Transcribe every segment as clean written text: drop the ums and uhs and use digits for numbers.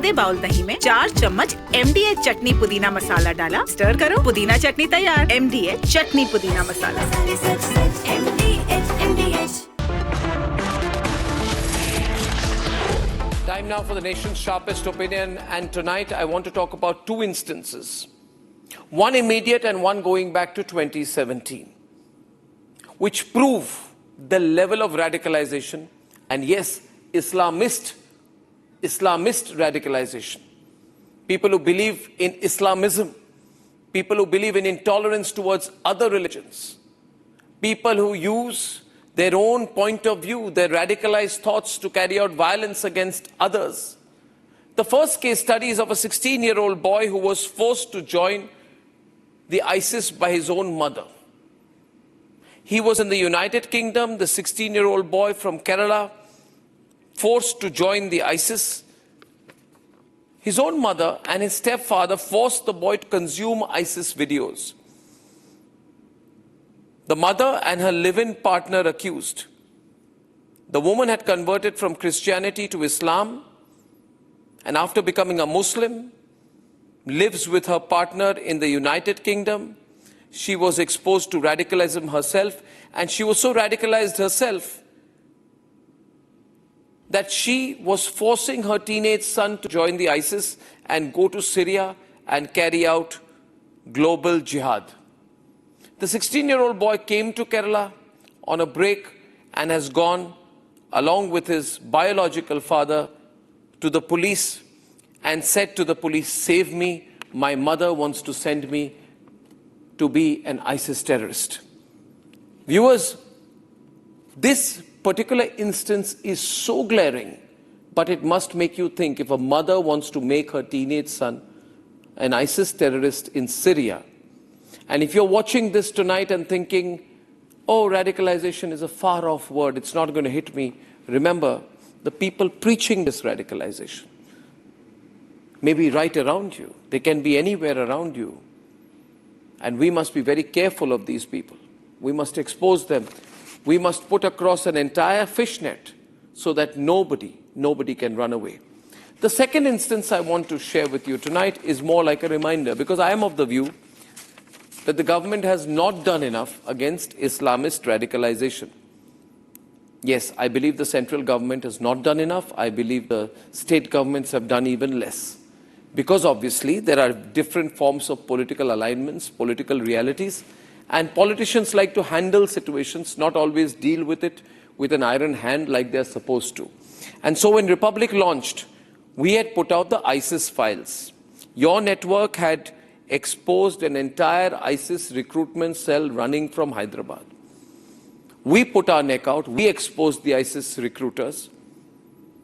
आधे बाउल दही में 4 चम्मच MDH चटनी पुदीना मसाला डाला, स्टर करो, पुदीना चटनी तैयार। MDH चटनी पुदीना मसाला। Time now for the nation's sharpest opinion, and tonight I want to talk about two instances. One immediate and one going back to 2017, which prove the level of radicalization, and yes, Islamist radicalization. People who believe in Islamism, people who believe in intolerance towards other religions, people who use their own point of view, their radicalized thoughts to carry out violence against others. The first case study is of a 16-year-old boy who was forced to join the ISIS by his own mother. He was in the United Kingdom, the 16-year-old boy from Kerala, forced to join the ISIS. His own mother and his stepfather forced the boy to consume ISIS videos. The mother and her live-in partner accused. The woman had converted from Christianity to Islam, and after becoming a Muslim, lives with her partner in the United Kingdom. She was exposed to radicalism herself, and she was so radicalized herself that she was forcing her teenage son to join the ISIS and go to Syria and carry out global jihad. The 16-year-old boy came to Kerala on a break and has gone, along with his biological father, to the police and said to the police, "Save me, my mother wants to send me to be an ISIS terrorist." Viewers, this particular instance is so glaring, but it must make you think. If a mother wants to make her teenage son an ISIS terrorist in Syria, and if you're watching this tonight and thinking, oh, radicalization is a far-off word, it's not going to hit me, remember, the people preaching this radicalization may be right around you. They can be anywhere around you. And we must be very careful of these people. We must expose them. We must put across an entire fishnet so that nobody can run away. The second instance I want to share with you tonight is more like a reminder, because I am of the view that the government has not done enough against Islamist radicalization. Yes, I believe the central government has not done enough. I believe the state governments have done even less. Because obviously there are different forms of political alignments, political realities, and politicians like to handle situations, not always deal with it with an iron hand like they're supposed to. And so when Republic launched, we had put out the ISIS files. Your network had exposed an entire ISIS recruitment cell running from Hyderabad. We put our neck out, we exposed the ISIS recruiters.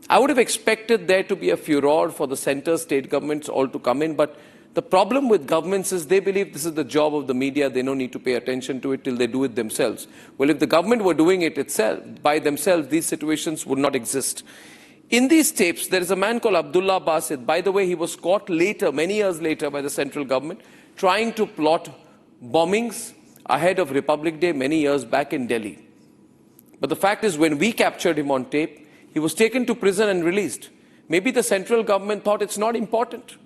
I would have expected there to be a furor for the center, state governments all to come in, but the problem with governments is they believe this is the job of the media, they don't need to pay attention to it till they do it themselves. Well, if the government were doing it itself, by themselves, these situations would not exist. In these tapes, there is a man called Abdullah Basit. By the way, he was caught later, many years later, by the central government, trying to plot bombings ahead of Republic Day many years back in Delhi. But the fact is, when we captured him on tape, he was taken to prison and released. Maybe the central government thought it's not important.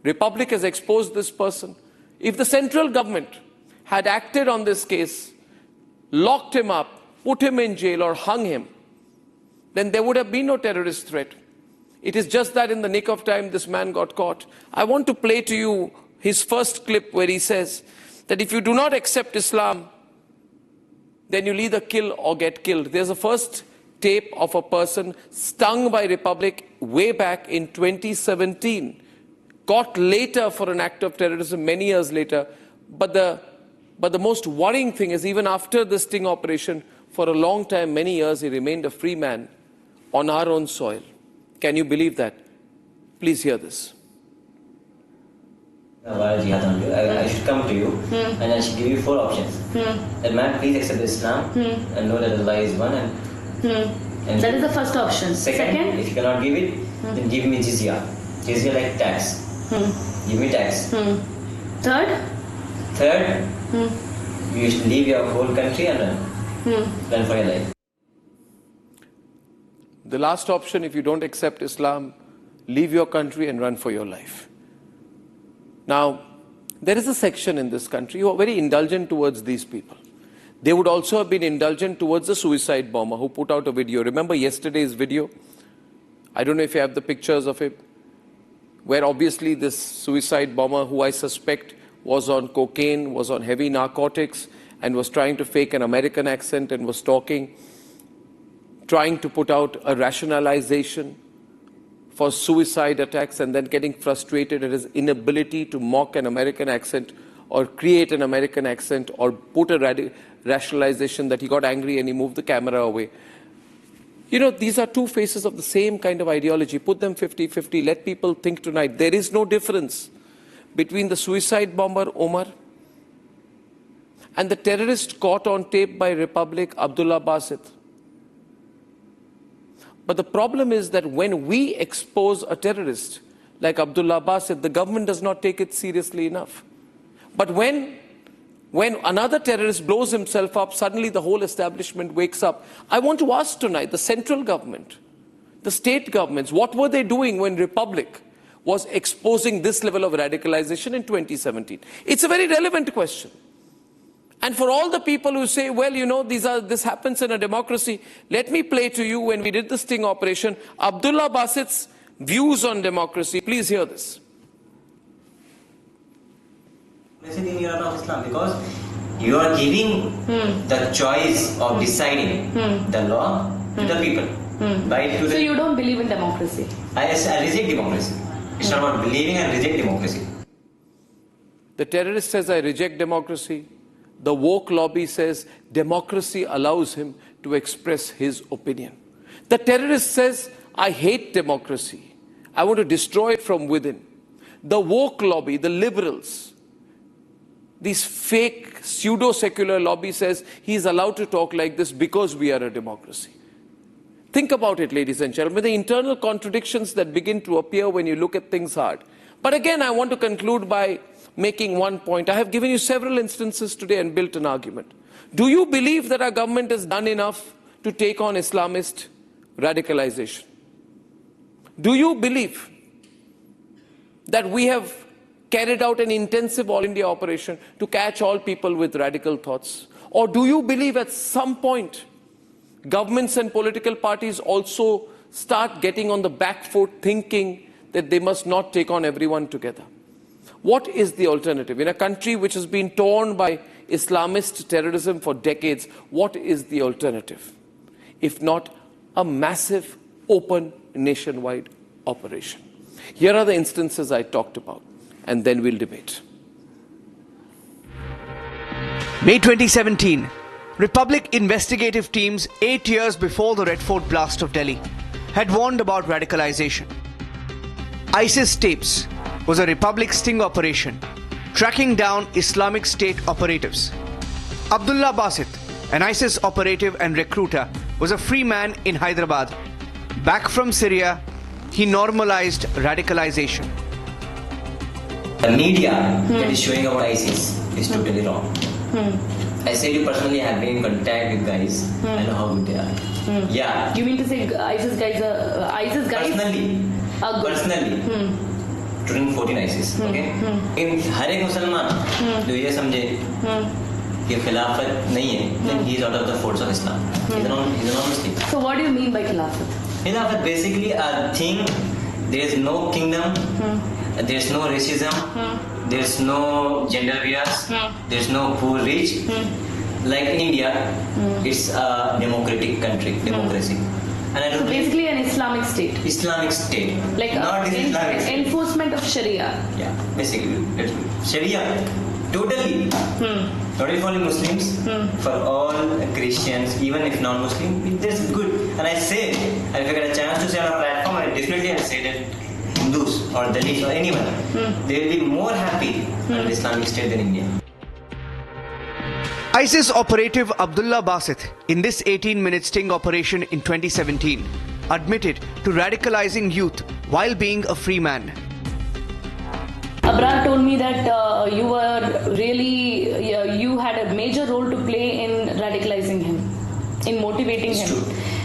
Republic has exposed this person. If the central government had acted on this case, locked him up, put him in jail or hung him, then there would have been no terrorist threat. It is just that in the nick of time, this man got caught. I want to play to you his first clip where he says that if you do not accept Islam, then you'll either kill or get killed. There's a first tape of a person stung by Republic way back in 2017, caught later for an act of terrorism many years later. But the most worrying thing is, even after the sting operation, for a long time, many years, he remained a free man on our own soil. Can you believe that? Please hear this. I should come to you and I should give you 4 options. That man, please accept Islam and know that Allah is one. And that is the first option. Second, if you cannot give it, then give me jizya. Jizya like tax. Give me tax. Third, you should leave your whole country and run for your life. The last option, if you don't accept Islam, leave your country and run for your life. Now, there is a section in this country who are very indulgent towards these people. They would also have been indulgent towards the suicide bomber who put out a video. Remember yesterday's video? I don't know if you have the pictures of it, where obviously this suicide bomber, who I suspect was on cocaine, was on heavy narcotics, and was trying to fake an American accent and was talking, trying to put out a rationalization for suicide attacks, and then getting frustrated at his inability to mock an American accent or create an American accent or put a rationalization, that he got angry and he moved the camera away. You know, these are two faces of the same kind of ideology. Put them 50-50. Let people think tonight. There is no difference between the suicide bomber, Omar, and the terrorist caught on tape by Republic, Abdullah Basit. But the problem is that when we expose a terrorist like Abdullah Basit, the government does not take it seriously enough. But when another terrorist blows himself up, suddenly the whole establishment wakes up. I want to ask tonight, the central government, the state governments, what were they doing when Republic was exposing this level of radicalization in 2017? It's a very relevant question. And for all the people who say, well, you know, this happens in a democracy, let me play to you, when we did the sting operation, Abdullah Basit's views on democracy. Please hear this. Because you are giving the choice of deciding the law to the people. So you don't believe in democracy? I reject democracy. It's not about believing, I reject democracy. The terrorist says, I reject democracy. The woke lobby says democracy allows him to express his opinion. The terrorist says, I hate democracy. I want to destroy it from within. The woke lobby, the liberals, this fake pseudo-secular lobby says he is allowed to talk like this because we are a democracy. Think about it, ladies and gentlemen, the internal contradictions that begin to appear when you look at things hard. But again, I want to conclude by making one point. I have given you several instances today and built an argument. Do you believe that our government has done enough to take on Islamist radicalization? Do you believe that we have carried out an intensive all-India operation to catch all people with radical thoughts? Or do you believe at some point governments and political parties also start getting on the back foot, thinking that they must not take on everyone together? What is the alternative? In a country which has been torn by Islamist terrorism for decades, what is the alternative? If not a massive, open, nationwide operation. Here are the instances I talked about, and then we'll debate. May 2017, Republic investigative teams 8 years before the Red Fort blast of Delhi had warned about radicalization. ISIS tapes was a Republic sting operation tracking down Islamic State operatives. Abdullah Basit, an ISIS operative and recruiter, was a free man in Hyderabad. Back from Syria, he normalized radicalization. The media that is showing about ISIS is totally wrong. I said you personally have been in contact with guys. I know how good they are. Yeah. You mean to say ISIS guys are ISIS guys? Personally. 2014 ISIS. Okay. In हर एक मुसलमान जो ये समझे कि खिलाफत नहीं है, then he is out of the folds of Islam. He's a non-Muslim. So what do you mean by khilafat? Khilafat basically a thing. There is no kingdom. There is no racism. There is no gender bias. There is no poor rich. Like in India, it's a democratic country, democracy. And So basically an Islamic state. Islamic state. Like not Islamic state. Enforcement of Sharia. Yeah, basically. Sharia, totally. Not only for Muslims, for all Christians, even if non-Muslim, this is good. And I say, if I get a chance to say on a platform, I definitely say that Hindus or Dalits or anyone, they will be more happy under Islamic State than India. ISIS operative Abdullah Basit, in this 18-minute sting operation in 2017, admitted to radicalizing youth while being a free man. Abrar told me that you were really, you had a major role to play in radicalizing him, in motivating him. True.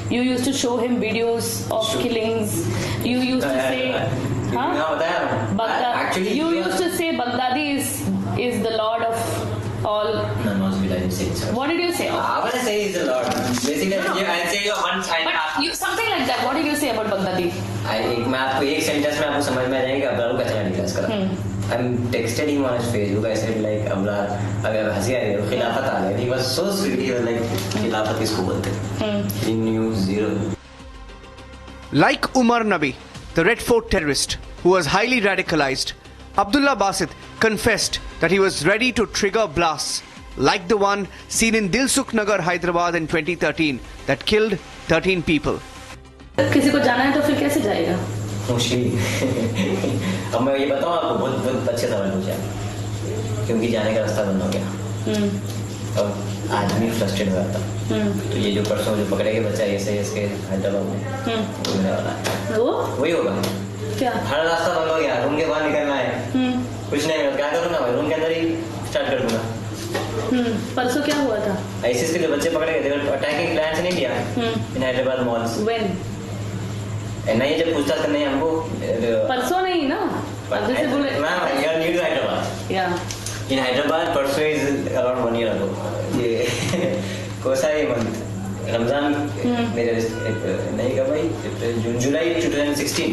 You used to show him videos of killings. You used to say, Actually, you used to say Baghdadi is the lord of all. No, I didn't say so. What did you say? I will say he's the lord. Basically, I'll say you once. But you, something like that. What did you say about Baghdadi? मैं आपको एक sentence में आपको समझ में आ जाएगा अबरार का channel discuss करा. I'm texted him on his Facebook. I said like Abrar, अगर हंसी आ रही है खिलाफत आ गई. He was so sweet. He was like खिलाफत किसको बोलते हैं? He knew zero. Like Umar Nabi, the Red Fort terrorist who was highly radicalized, Abdullah Basit confessed that he was ready to trigger blasts like the one seen in Dilsukh Nagar, Hyderabad in 2013 that killed 13 people. किसी को जाना है तो फिर कैसे जाएगा? मुश्किल. अब मैं ये बताऊँ आपको बहुत अच्छे सवाल पूछा क्योंकि जाने का रास्ता बंद हो गया. और आदमी फ्रस्ट्रेट हो जाता. तो ये जो परसों जो पकड़े गए बच्चा ऐसे इसके हैदराबाद में वो होने वाला है. वो वही होगा. क्या? हर रास्ता बंद हो गया. रूम के बाहर निकलना है. कुछ नहीं क्या करूँगा भाई रूम के अंदर ही स्टार्ट कर दूंगा. परसों क्या हुआ था? आईसिस के जो बच्चे पकड़े गए थे अटैकिंग प्लान से नहीं किया इन हैदराबाद मॉल्स. When? नहीं जब पूछताछ करने हमको परसों नहीं ना. परसों से बोले. Ma'am you are new to Hyderabad. Yeah. In Hyderabad परसों इज अराउंड 1 year ago. ये कौन सा ये मंथ रमजान मेरे नहीं का भाई जून जुलाई 2016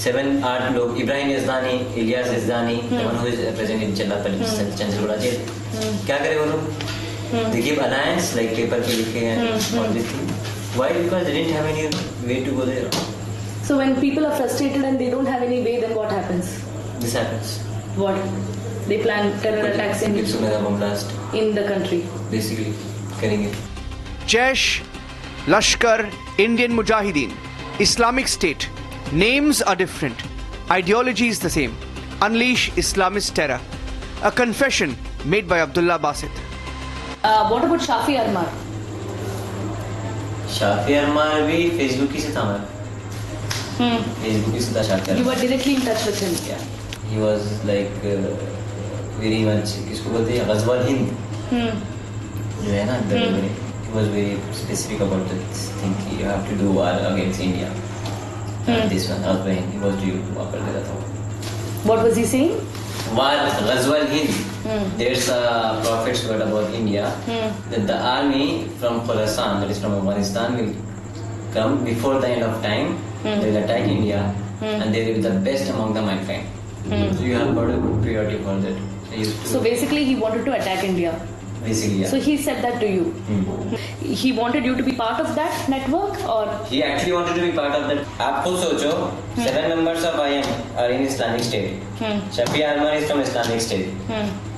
7-8 लोग Ibrahim Yazdani Ilyas Yazdani one who is present in Chanchalguda jail. क्या करे वो लोग? देखिए अलायंस लाइक पेपर पे लिखे हैं all this thing. Why? Because they didn't have any way to go there. So when people are frustrated and they don't have any way, then what happens? This happens. What? They plan terror attacks in bomb blast in the country. Basically, killing it. Jaish, Lashkar, Indian Mujahideen, Islamic State. Names are different. Ideology is the same. Unleash Islamist terror. A confession made by Abdullah Basit. What about Shafi Armar? Shafi Arman भी Facebook की से था मैं. Facebook की से था शाफी अरमान. You were directly in touch with him. Yeah. He was like very much किसको बोलते हैं गजवाल हिंद जो है ना दरबारी. He was very specific about this thing. You have to do war against India. This one Azwain he was due वहाँ पर गया था. What was he saying? War Ghazwal Hind. There's a prophet's word about India that the army from Khorasan, that is from Afghanistan, will come before the end of time. They will attack India, and they will be the best among the mankind. So you have got a good priority for that. So basically, he wanted to attack India. Basically, yeah. So he said that to you. He wanted you to be part of that network, or he actually wanted to be part of that. आप खुद सोचो, 7 members of IM are in Islamic State. Shafi Armar is from Islamic State.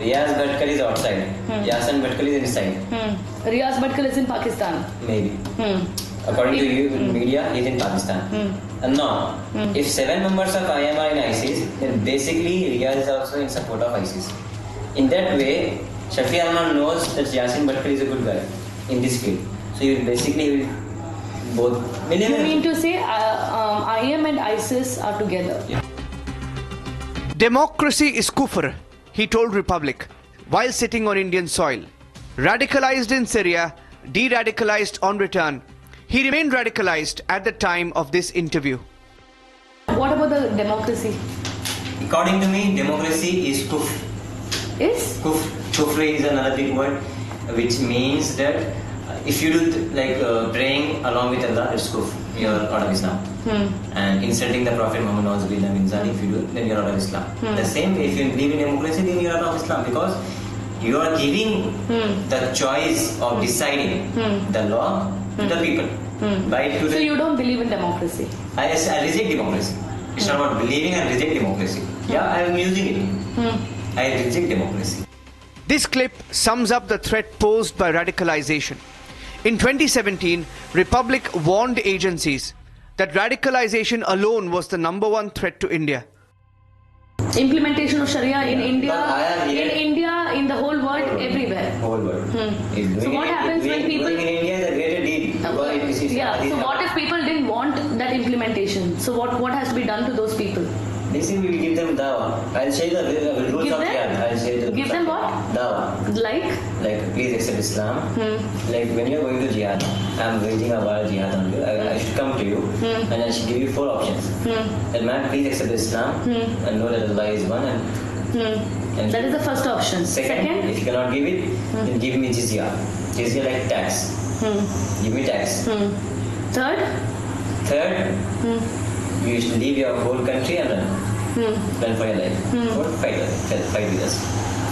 Riyaz Bhatkar is outside. Yasin Bhatkar is inside. Riyaz Bhatkar is in Pakistan. Maybe. According to you, media, he is in Pakistan. And now, if 7 members of IM are in ISIS, then basically Riyaz is also in support of ISIS. In that way, Shafi Arman knows that Yasin Bhatkar is a good guy in this field. So you basically both. You mean to say IM and ISIS are together? Yeah. Democracy is kufr, he told Republic, while sitting on Indian soil. Radicalized in Syria, de-radicalized on return. He remained radicalized at the time of this interview. What about the democracy? According to me, democracy is kufr. Is? Kufr. Kufr is another big word, which means that if you do praying along with Allah, it's kufr. You're out of Islam. And insulting the Prophet Muhammad if you do, then you're out of Islam. The same way, if you believe in democracy, then you're out of Islam because you are giving the choice of deciding the law to the people. So you don't believe in democracy? I reject democracy. It's not about believing, I reject democracy. Yeah, I am using it. I reject democracy. This clip sums up the threat posed by radicalization. In 2017, Republic warned agencies that radicalization alone was the #1 threat to India. Implementation of Sharia in India, in the whole world, everywhere. Whole world. So what happens when people... Doing in India is a greater deed. Yeah, so what if people didn't want that implementation? So what has to be done to those people? They say we will give them dawa. I'll share the rules Give of them? jihad. I'll share the Give rules them of what? dawa. Like? Please accept Islam. Like when you're going to jihad, I'm waging a war jihad on you. I should come to you and I should give you 4 options. That man, please accept Islam and know that Allah is one. And That is the first option. Second, if you cannot give it, then give me jizya. Jizya like tax. Give me tax. Third, you should leave your whole country and run for your life. Or fight with us.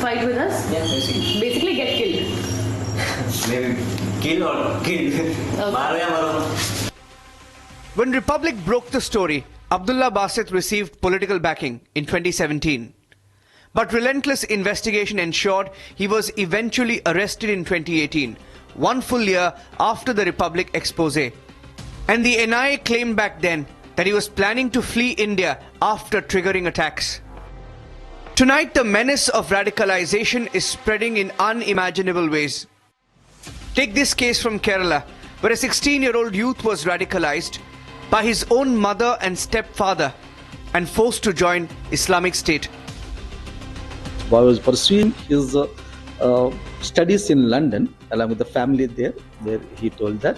Fight with us? Yeah, basically. Basically get killed. Maybe kill or killed. Maro ya maro. When Republic broke the story, Abdullah Basit received political backing in 2017. But relentless investigation ensured he was eventually arrested in 2018, 1 full year after the Republic expose. And the NIA claimed back then that he was planning to flee India after triggering attacks. Tonight, the menace of radicalization is spreading in unimaginable ways. Take this case from Kerala, where a 16-year-old youth was radicalized by his own mother and stepfather and forced to join Islamic State. Boy was pursuing his studies in London along with the family there, where he told that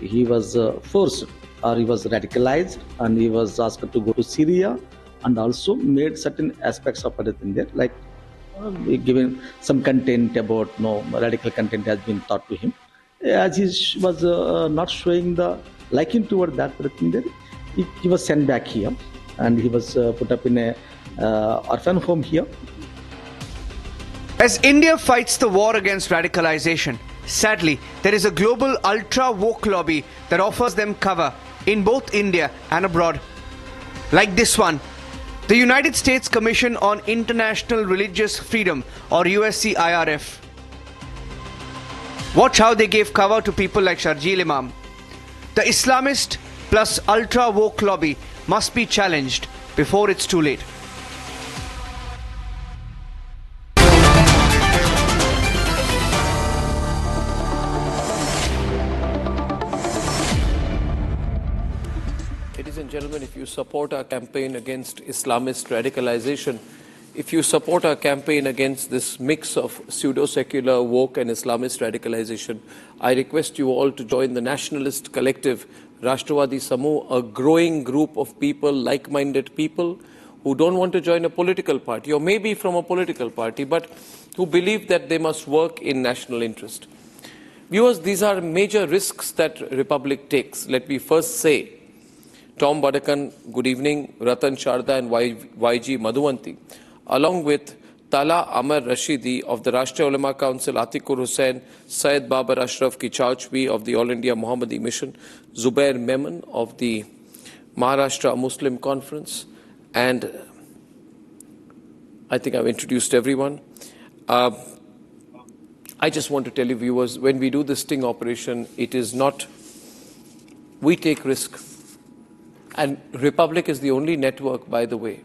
he was forced or he was radicalized and he was asked to go to Syria, and also made certain aspects of everything there, like given some content about radical content has been taught to him. As he was not showing the liking toward that thing there, he was sent back here and he was put up in a orphan home here. As India fights the war against radicalization, sadly, there is a global ultra-woke lobby that offers them cover in both India and abroad. Like this one, the United States Commission on International Religious Freedom, or USCIRF. Watch how they gave cover to people like Sharjeel Imam. The Islamist plus ultra-woke lobby must be challenged before it's too late. Ladies and gentlemen, if you support our campaign against Islamist radicalization, if you support our campaign against this mix of pseudo-secular, woke and Islamist radicalization, I request you all to join the nationalist collective Rashtravadi Samoh, a growing group of people, like-minded people, who don't want to join a political party, or maybe from a political party, but who believe that they must work in national interest. Viewers, these are major risks that Republic takes. Let me first say, Tom Badakan, good evening, Ratan Sharda and YG Madhuvanti, along with Tala Amar Rashidi of the Rashtriya Ulama Council, Atikur Hussain, Syed Babar Ashraf Kichachwi of the All India Mohammadi Mission, Zubair Memon of the Maharashtra Muslim Conference, and I think I've introduced everyone. I just want to tell you, viewers, when we do this sting operation, it is not, we take risk. And Republic is the only network, by the way,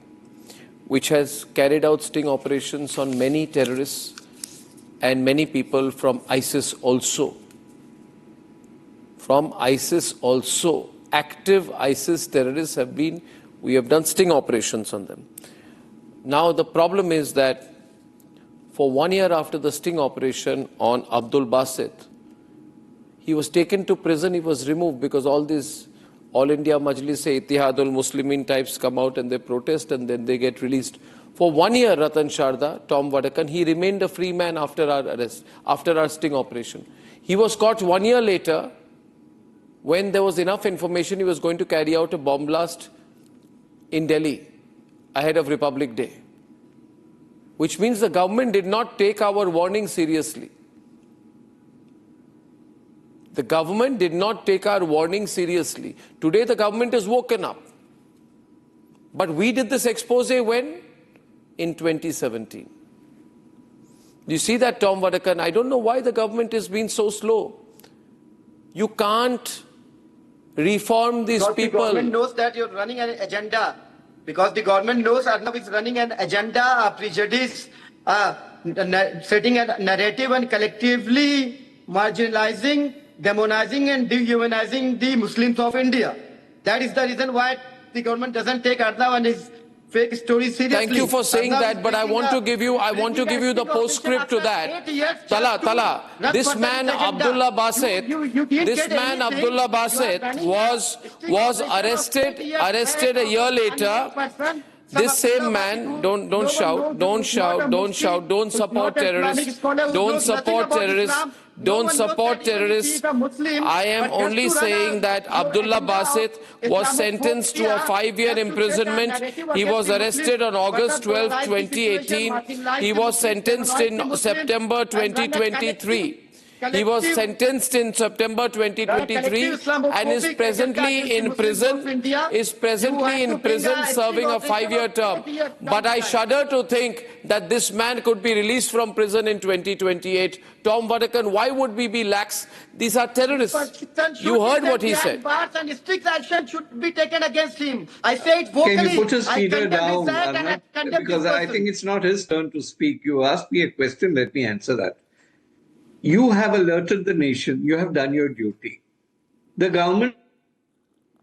which has carried out sting operations on many terrorists and many people from ISIS also. From ISIS also. Active ISIS terrorists we have done sting operations on them. Now the problem is that for 1 year after the sting operation on Abdul Basit, he was taken to prison, he was removed because all these All India Majlis-e-Ittihadul Muslimin types come out and they protest and then they get released. For 1 year, Ratan Sharda, Tom Vadakan, he remained a free man after our arrest, after our sting operation. He was caught 1 year later when there was enough information he was going to carry out a bomb blast in Delhi ahead of Republic Day. Which means the government did not take our warning seriously. The government did not take our warning seriously. Today the government is woken up. But we did this expose when? In 2017. You see that, Tom Vadakan? I don't know why the government has been so slow. You can't reform these because people. The government knows that you're running an agenda. Because the government knows Arnab is running an agenda, a prejudice, setting a narrative and collectively marginalizing, demonizing and dehumanizing the Muslims of India. That is the reason why the government doesn't take Arnab and his fake stories seriously. Thank you for saying Arnab that, is but I bringing want to a- give you the postscript to that. Tala, this man Abdullah Basit, was arrested a year later. This same man, don't shout, don't support terrorists, don't support terrorists. I am only saying that Abdullah Basit was sentenced to a 5-year imprisonment. He was arrested on August 12, 2018. He was sentenced in September 2023. He was sentenced in September 2023 and is presently in prison serving a 5-year term. But I shudder to think that this man could be released from prison in 2028. Tom Vadakan, why would we be lax? These are terrorists. You heard what he said. And strict action should be taken against him. I say it vocally. Can you put his feeder down, and I Arnab? condemn Because this I person. think it's not his turn to speak. You asked me a question, let me answer that. You have alerted the nation, you have done your duty. The government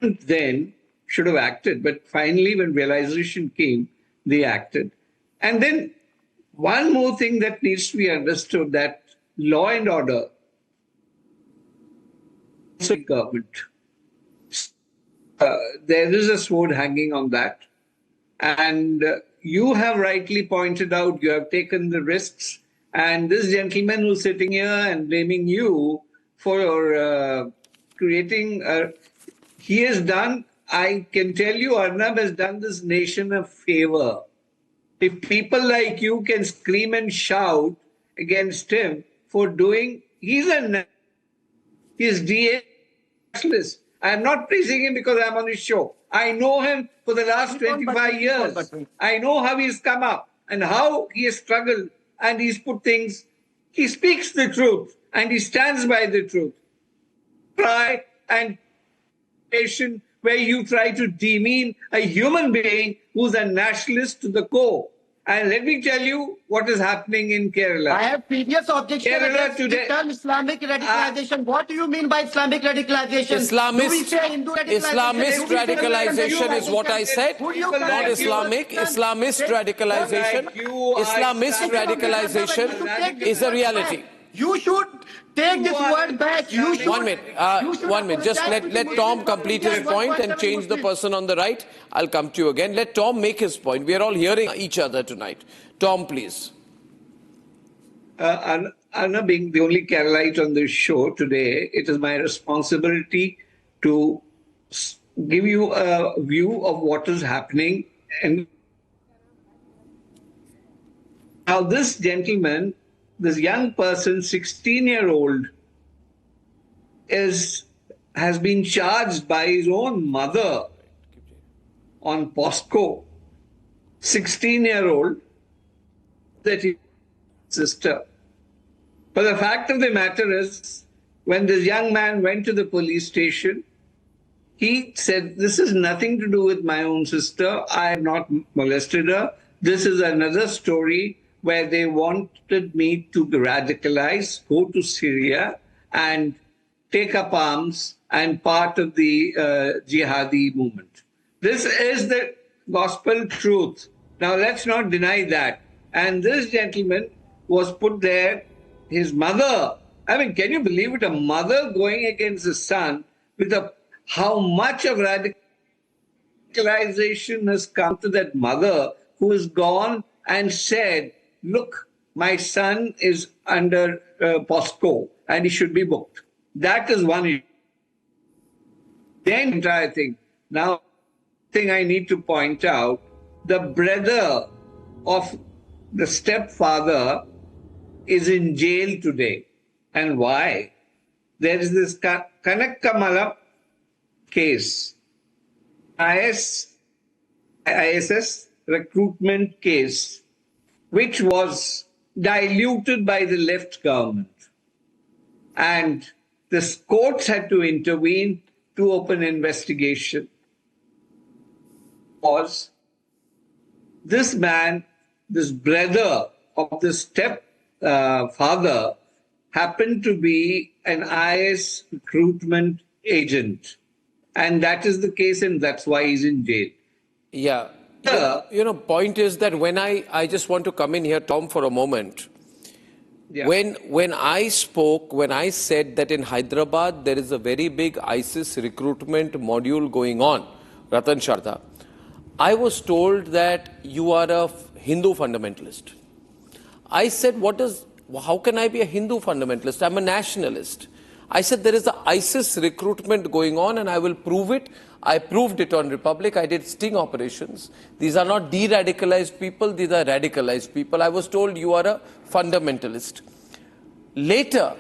then should have acted, but finally when realization came, they acted. And then one more thing that needs to be understood, that law and order is government. There is a sword hanging on that. And you have rightly pointed out, you have taken the risks. And this gentleman who's sitting here and blaming you for creating, he has done, I can tell you, Arnab has done this nation a favor. If people like you can scream and shout against him for doing, he's DA nationalist. I'm not praising him because I'm on his show. I know him for the last 25 years. I know how he's come up and how he has struggled. And he's put things, he speaks the truth and he stands by the truth. Try and patient where you try to demean a human being who's a nationalist to the core. And let me tell you what is happening in Kerala. I have previous objection against the term Islamic radicalization. What do you mean by Islamic radicalization? Do we say Hindu radicalization? Islamist radicalization is what I said, not Islamic. Islamist radicalization. Islamist radicalization is a reality. You should take this word back. You should. 1 minute. Just let Tom complete his point and change the person on the right. I'll come to you again. Let Tom make his point. We are all hearing each other tonight. Tom, please. Anna, being the only Keralite on this show today, it is my responsibility to give you a view of what is happening. And now this gentleman, this young person, 16-year-old, has been charged by his own mother on POSCO. 16-year-old, that his sister. But the fact of the matter is, when this young man went to the police station, he said, this is nothing to do with my own sister. I have not molested her. This is another story where they wanted me to radicalize, go to Syria and take up arms and part of the jihadi movement. This is the gospel truth. Now let's not deny that. And this gentleman was put there, his mother, I mean, can you believe it? A mother going against a son with how much of radicalization has come to that mother who has gone and said, look, my son is under POSCO and he should be booked. That is one issue. Then entire thing. Now, thing I need to point out, the brother of the stepfather is in jail today. And why? There is this Kanakkamala case, ISS recruitment case, which was diluted by the left government. And the courts had to intervene to open investigation. Was this man, this brother of the stepfather, happened to be an IS recruitment agent. And that is the case, and that's why he's in jail. Yeah. Point is that when I just want to come in here, Tom, for a moment. Yeah. When I spoke, when I said that in Hyderabad there is a very big ISIS recruitment module going on, Ratan Sharda, I was told that you are a Hindu fundamentalist. I said, how can I be a Hindu fundamentalist? I'm a nationalist. I said there is a ISIS recruitment going on and I will prove it. I proved it on Republic. I did sting operations. These are not de-radicalized people. These are radicalized people. I was told you are a fundamentalist. Later,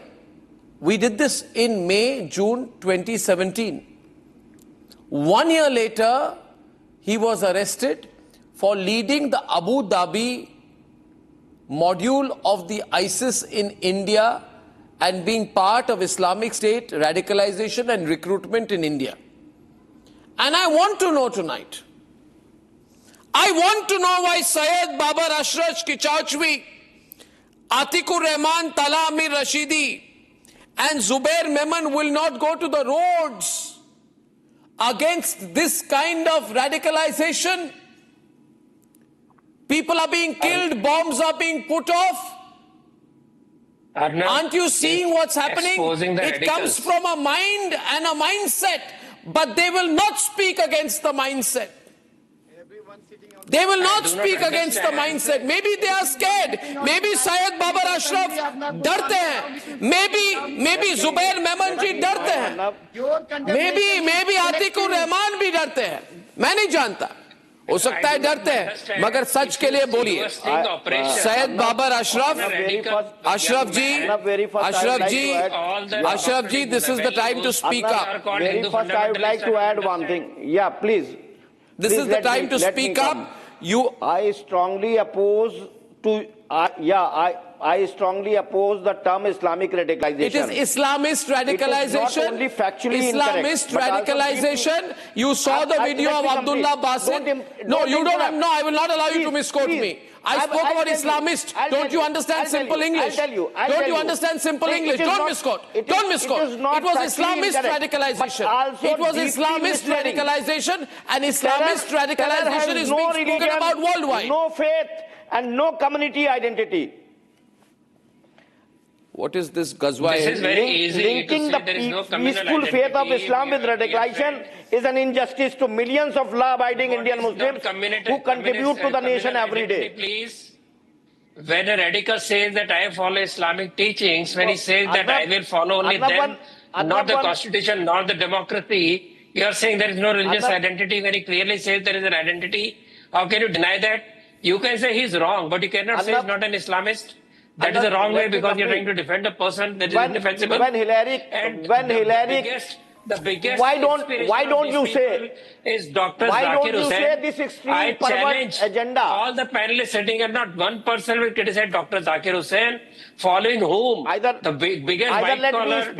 we did this in May, June 2017. 1 year later, he was arrested for leading the Abu Dhabi module of the ISIS in India and being part of Islamic State radicalization and recruitment in India. And I want to know tonight, I want to know why Syed Babar Ashraf Kichachwi, Atikur Rahman, Tala Amir Rashidi and Zubair Memon will not go to the roads against this kind of radicalization. People are being killed, bombs are being put off. Arnab, aren't you seeing what's happening? It comes from a mind and a mindset, but they will not speak against the mindset. They will not speak against the mindset. Maybe they are scared. Maybe Syed Babar Ashraf डरते हैं. Maybe Zubair Memon ji डरते हैं. Maybe Atikur Rahman भी डरते हैं. मैं नहीं जानता. हो सकता है डरते हैं, मगर सच के लिए बोलिए. सैयद बाबर अशरफ जी, this is the time to speak up. Very first, I would like to add one thing. Yeah, please. This is the time to speak up. I strongly oppose to. I strongly oppose the term Islamic radicalization. It is Islamist radicalization. It is not only factually Islamist incorrect, radicalization. You saw the video of Abdullah Basit. No, you don't. No, I will not allow you to misquote me. I spoke about Islamist. Don't you understand simple English? Don't you understand simple English? Don't misquote. Don't misquote. It was Islamist radicalization. It was Islamist radicalization, and Islamist radicalization is being spoken about worldwide. No faith and no community identity. What is this Ghazwa? This is very easy. Linking the peaceful faith of Islam with radicalization is an injustice to millions of law-abiding Indian Muslims who contribute to the nation every day. Please, when a radical says that I follow Islamic teachings, when he says that I will follow only them, not the constitution, not the democracy, you are saying there is no religious identity. When he clearly says there is an identity, how can you deny that? You can say he's wrong, but you cannot say he's not an Islamist. That is the wrong way because you're trying to defend a person that is indefensible. The biggest why don't you say is Dr. Why Zakir don't you Hussain. say this extreme perverse agenda? All the panelists sitting and not one person will criticize Dr. Zakir Hussain, following whom the biggest white collar.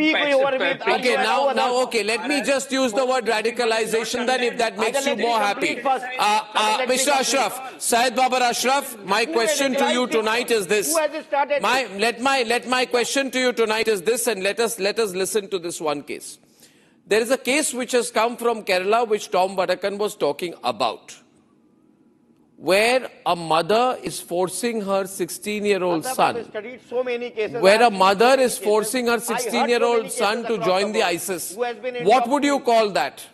Okay, now, let me just use the word radicalization then, if that makes you more happy. Mr. Ashraf, Syed Babar Ashraf, my question to you tonight is this. Let my question to you tonight is this, and let us listen to this one case. There is a case which has come from Kerala, which Tom Badakan was talking about, where a mother is forcing her 16-year-old son, where a mother is forcing her 16-year-old son to join the ISIS. What would you call that?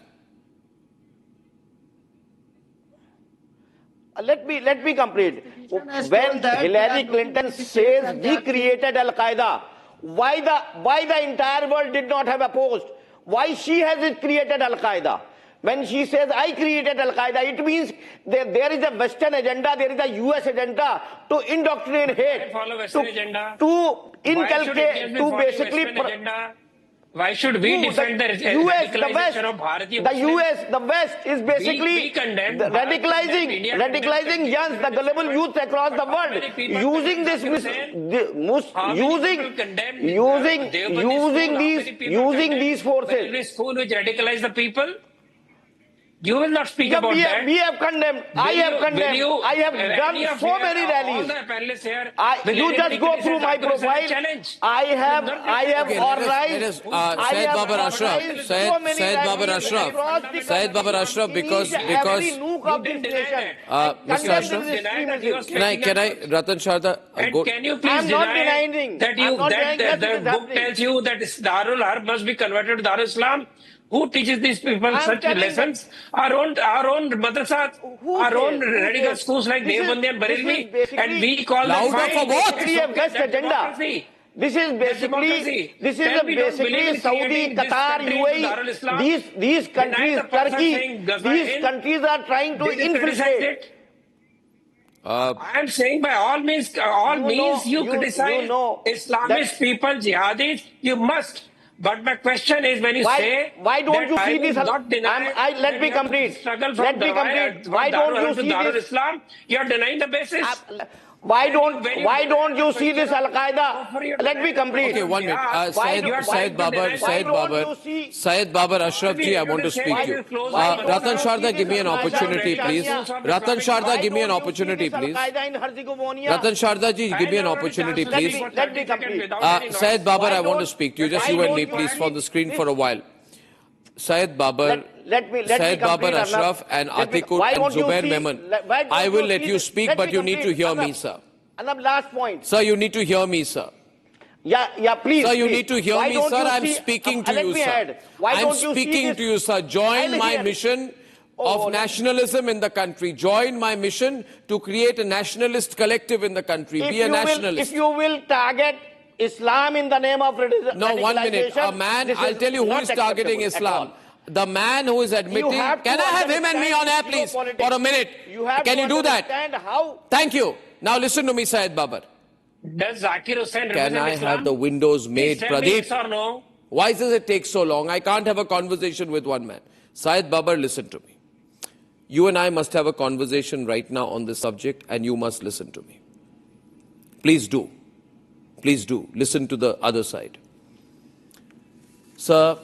Let me complete. When Hillary Clinton says we created Al-Qaeda, why the entire world did not have opposed? Why she has created Al-Qaeda? When she says, I created Al-Qaeda, it means there is a Western agenda, there is a US agenda to indoctrinate hate, to inculcate, to basically... Why should we defend the radicalization of Bharatiya Muslims? The West is basically radicalizing young, the global youth across the world, using these forces. School which radicalize the people? You will not speak about that. We have condemned. I have condemned. I have done so many rallies. All the panelists here. You just go through my profile. I have organized. Syed Babar Ashraf. Syed Babar Ashraf. Syed Babar Ashraf, because Mr. Ashraf, can I Ratan Sharda go? Can you please deny that the book tells you that Darul Harb must be converted to Darul Islam? Who teaches these people such lessons? Our own madrasas, our own radical schools like Deobandi and Bareilly, and we call them for what? Best agenda. This is basically Saudi, Qatar, UAE. These countries, Turkey, these countries are trying to infiltrate. I am saying by all means, you criticize Islamist people, jihadis, you must. But my question is, when you say why don't you see this? Let me complete. Let me complete. Why don't you see this? Islam? You are denying the basis. Why don't you see this Al Qaeda? Let me complete. Okay, 1 minute. Syed Babar Ashraf ji, I want to speak to you. Ratan Sharda, give me an opportunity, please. Ratan Sharda, give me an opportunity, please. Ratan Sharda ji, give me an opportunity, please. Let me complete. Syed Babar, I want to speak to you. Just you and me, please, from the screen for a while. Syed Babar, Ashraf and Atikur and Zubair Memon. I will let you speak, but you need to hear me, sir. Last point. Sir, you need to hear me, sir. Yeah, please. Sir, you need to hear me, sir. I'm speaking to you, sir. I'm speaking to you, sir. Join my mission of nationalism in the country. Join my mission to create a nationalist collective in the country. Be a nationalist. If you will target Islam in the name of radicalization. No, 1 minute. A man, I'll tell you who is targeting Islam. The man who is admitting. Can I have him and me on air, please? For a minute. Can you do that? Thank you. Now listen to me, Syed Babar. Does Zakir Hussain Can I have the windows made, Pradeep? Yes or no? Why does it take so long? I can't have a conversation with one man. Syed Babar, listen to me. You and I must have a conversation right now on this subject, and you must listen to me. Please do. Please do. Listen to the other side. Sir,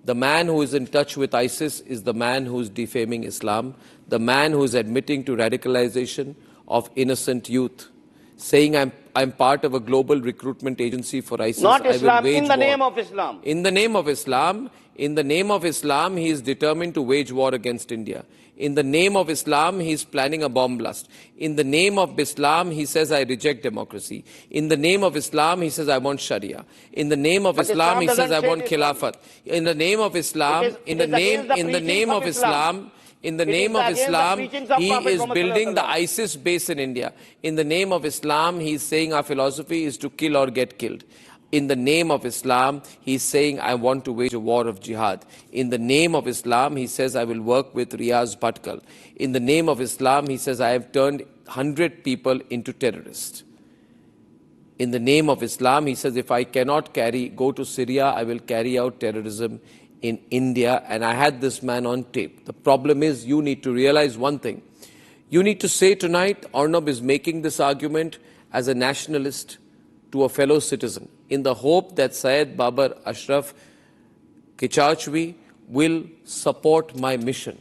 the man who is in touch with ISIS is the man who is defaming Islam, the man who is admitting to radicalization of innocent youth, saying I'm part of a global recruitment agency for ISIS. Not Islam, in the name of Islam. In the name of Islam. In the name of Islam, he is determined to wage war against India. In the name of Islam, he is planning a bomb blast. In the name of Islam, he says, I reject democracy. In the name of Islam, he says, I want Sharia. In the name of Islam, he says, I want Khilafat. In the name of Islam, in the name of Islam, he is building the ISIS base in India. In the name of Islam, he is saying our philosophy is to kill or get killed. In the name of Islam, he is saying, I want to wage a war of jihad. In the name of Islam, he says, I will work with Riaz Bhatkal. In the name of Islam, he says, I have turned 100 people into terrorists. In the name of Islam, he says, if I cannot go to Syria, I will carry out terrorism in India. And I had this man on tape. The problem is, you need to realize one thing. You need to say tonight, Arnab is making this argument as a nationalist to a fellow citizen, in the hope that Syed Babar Ashraf Kichachvi will support my mission.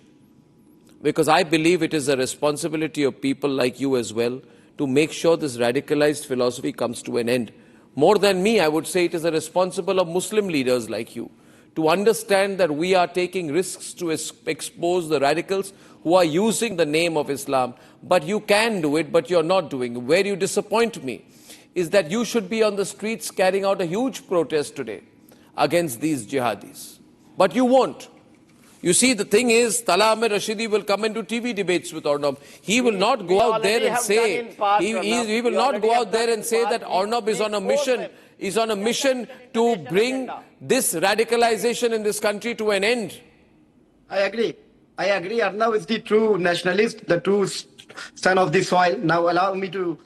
Because I believe it is a responsibility of people like you as well to make sure this radicalized philosophy comes to an end. More than me, I would say it is a responsibility of Muslim leaders like you to understand that we are taking risks to expose the radicals who are using the name of Islam. But you can do it, but you're not doing it. Where you disappoint me is that you should be on the streets carrying out a huge protest today against these jihadis. But you won't. You see, the thing is, Tala Ahmed Rashidi will come into TV debates with Arnab. He will not go out there and say, he will not go out there and say that Arnab is on a mission to bring this radicalization in this country to an end. I agree. Arnab is the true nationalist, the true son of the soil. Now allow me to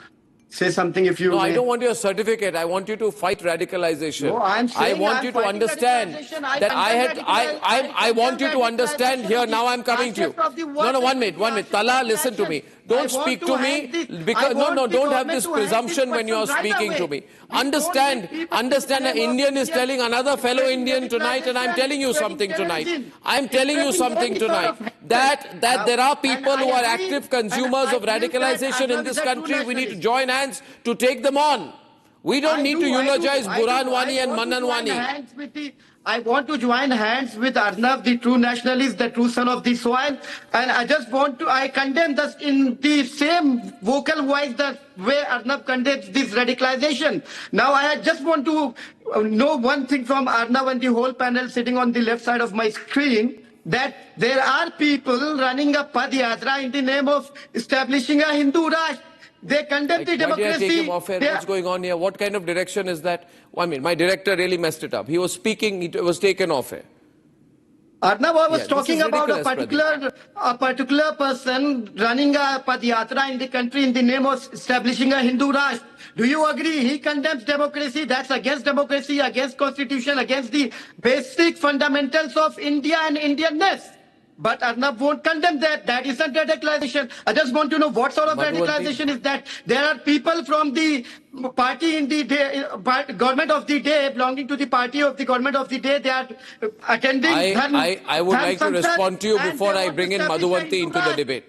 say something if you No, may. I don't want your certificate. I want you to fight radicalization. No, I want you to understand that I want you to understand here. Now I'm coming to you. No, 1 minute. Tala, listen to me. Don't speak to me because don't have this presumption when you are speaking to me. Understand, an Indian is telling another fellow Indian tonight, and I'm telling you something tonight. I'm telling you something tonight that there are people who are active consumers of radicalization in this country. We need to join hands to take them on. We don't need to eulogize Burhanwani and Mannanwani. I want to join hands with Arnab, the true nationalist, the true son of the soil. And I condemn this in the same vocal voice the way Arnab condemns this radicalization. Now, I just want to know one thing from Arnab and the whole panel sitting on the left side of my screen, that there are people running a Padyatra in the name of establishing a Hindu Rashtra. They condemn the democracy. Why did I take him off here? What's going on here? What kind of direction is that? I mean, my director really messed it up. He was speaking, it was taken off here. Arnab, I was talking about a particular person running a Padyatra in the country in the name of establishing a Hindu Rashtra. Do you agree? He condemns democracy. That's against democracy, against constitution, against the basic fundamentals of India and Indianness. But Arnab won't condemn that. That isn't radicalization. I just want to know what sort of radicalization is that. There are people from the party in the day, government of the day, belonging to the party of the government of the day. They are attending. I would like to respond to you before I bring in Madhuvanti into the debate.